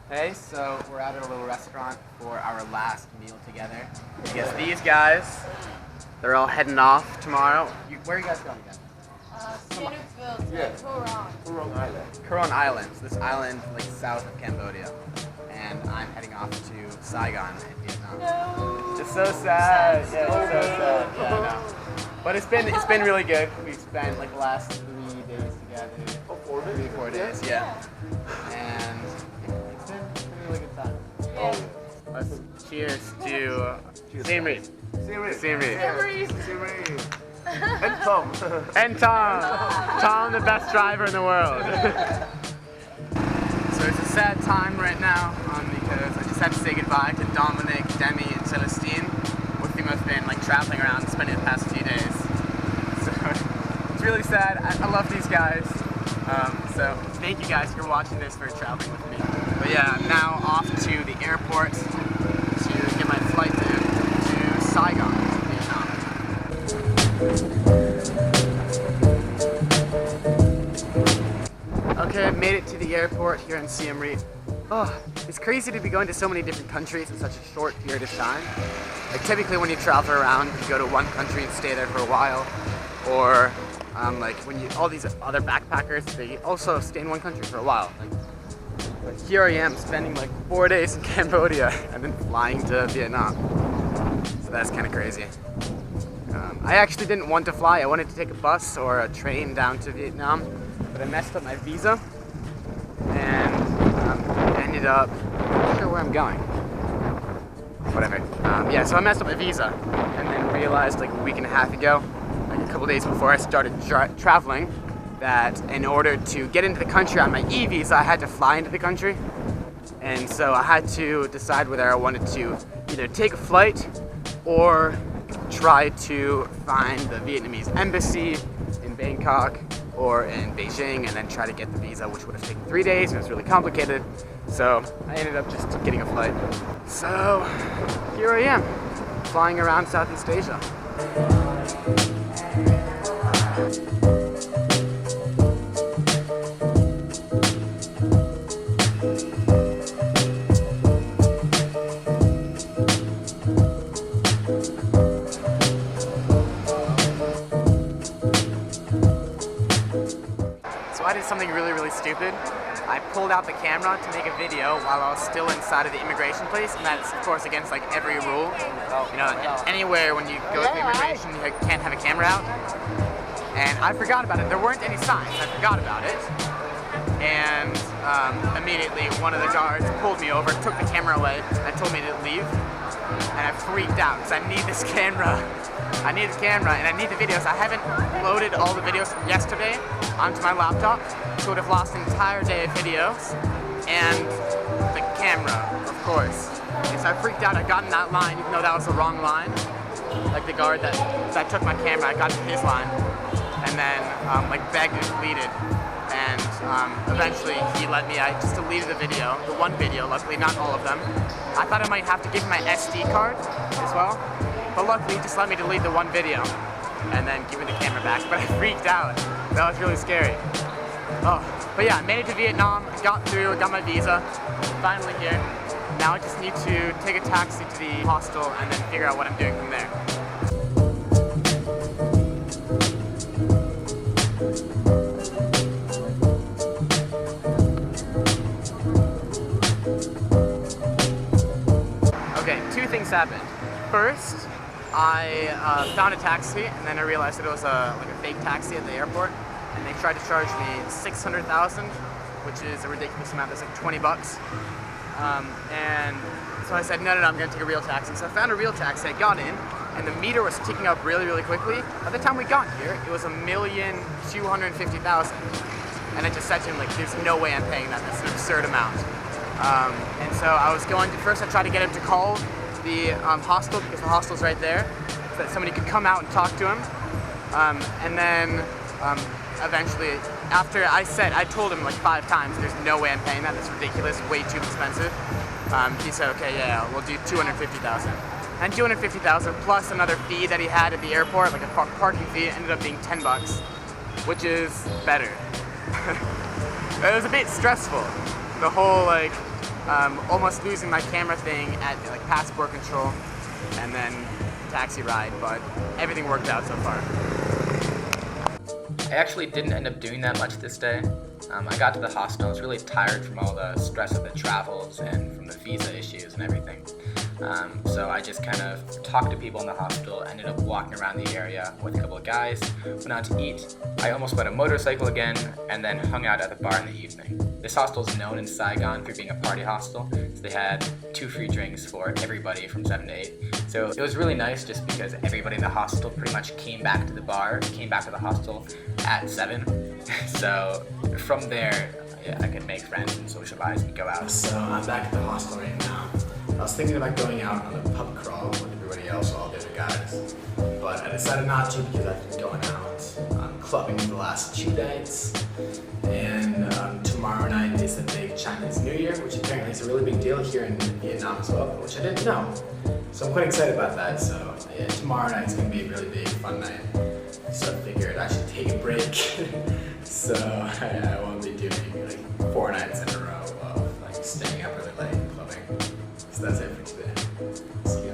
Hey, so we're at a little restaurant for our last meal together. Because these guys, they're all heading off tomorrow. Where are you guys going again? Kurong Island. Kurong Islands, this island like south of Cambodia. And I'm heading off to Saigon in Vietnam. No. Just so sad. Yeah, it's so sad. Yeah, I know. But it's been really good. We've spent like the last 3 days together. Oh, 4 days? 3, 4 days, yeah. And it's been a really good time. Yeah. Let's cheers to Siem Reap. Siem Reap. And Tom. And Tom. Tom, the best driver in the world. So it's a sad time right now because I just had to say goodbye to Dominic, Demi, and Celestine, with whom I've been like traveling around, spending the past few days. So it's really sad. I love these guys. So thank you guys for watching this, for traveling with me. But yeah, I'm now off to the airport to get my flight to Saigon, Vietnam. Okay, I made it to the airport here in Siem Reap. Oh, it's crazy to be going to so many different countries in such a short period of time. Like typically when you travel around, you go to one country and stay there for a while, or like when all these other backpackers, they also stay in one country for a while. But here I am spending like 4 days in Cambodia and then flying to Vietnam. So that's kind of crazy. I actually didn't want to fly. I wanted to take a bus or a train down to Vietnam, but I messed up my visa and ended up, I'm not sure where I'm going. Whatever. Yeah, so I messed up my visa and then realized like a week and a half ago, like a couple days before I started traveling, that in order to get into the country on my e-visa, I had to fly into the country. And so I had to decide whether I wanted to either take a flight or try to find the Vietnamese embassy in Bangkok or in Beijing and then try to get the visa, which would have taken 3 days and it was really complicated. So I ended up just getting a flight. So here I am, flying around Southeast Asia. I did something really stupid. I pulled out the camera to make a video while I was still inside of the immigration place, and that's of course against like every rule. You know, anywhere when you go through immigration, you can't have a camera out. And I forgot about it. There weren't any signs. I forgot about it. And immediately one of the guards pulled me over, took the camera away, and told me to leave. And I freaked out because I need this camera. I need the camera and I need the videos. I haven't loaded all the videos from yesterday onto my laptop, so I would have lost an entire day of videos and the camera, of course. And so I freaked out. I got in that line, even though that was the wrong line. Like the guard that took my camera, I got to his line and then like begged and pleaded. And eventually he let me. I just deleted the video, the one video, luckily not all of them. I thought I might have to give him my SD card as well, but luckily he just let me delete the one video and then give me the camera back. But I freaked out. That was really scary. Oh, but yeah, I made it to Vietnam, got through, got my visa, finally here. Now I just need to take a taxi to the hostel and then figure out what I'm doing from there. Okay, two things happened. First, I found a taxi, and then I realized that it was like a fake taxi at the airport, and they tried to charge me 600,000, which is a ridiculous amount. That's like 20 bucks. And so I said, no, I'm gonna take a real taxi. So I found a real taxi, I got in, and the meter was ticking up really quickly. By the time we got here, it was 1,250,000. And I just said to him, like, there's no way I'm paying that. That's an absurd amount. And so I was going to, first I tried to get him to call the hostel, because the hostel's right there, so that somebody could come out and talk to him. And then eventually, after I told him like 5 times, there's no way I'm paying that, that's ridiculous, way too expensive. He said, okay, yeah, we'll do 250,000. And 250,000 plus another fee that he had at the airport, like a parking fee, ended up being 10 bucks, which is better. It was a bit stressful, the whole like almost losing my camera thing at like passport control, and then taxi ride, but everything worked out so far. I actually didn't end up doing that much this day. I got to the hostel, I was really tired from all the stress of the travels and from the visa issues and everything. So I just kind of talked to people in the hostel, ended up walking around the area with a couple of guys, went out to eat. I almost bought a motorcycle again, and then hung out at the bar in the evening. This hostel is known in Saigon for being a party hostel, so they had 2 free drinks for everybody from 7 to 8. So it was really nice just because everybody in the hostel pretty much came back to the hostel at 7. So from there, yeah, I could make friends and socialize and go out. So I'm back at the hostel right now. I was thinking about going out on a pub crawl with everybody else, all the other guys, but I decided not to because I've been going out clubbing the last 2 nights, and tomorrow night is the big Chinese New Year, which apparently is a really big deal here in Vietnam as well, which I didn't know. So I'm quite excited about that. So yeah, tomorrow night's gonna be a really big, fun night. So I figured I should take a break. So I won't be doing like 4 nights in a row of like staying up really late and clubbing. So that's it for today. See you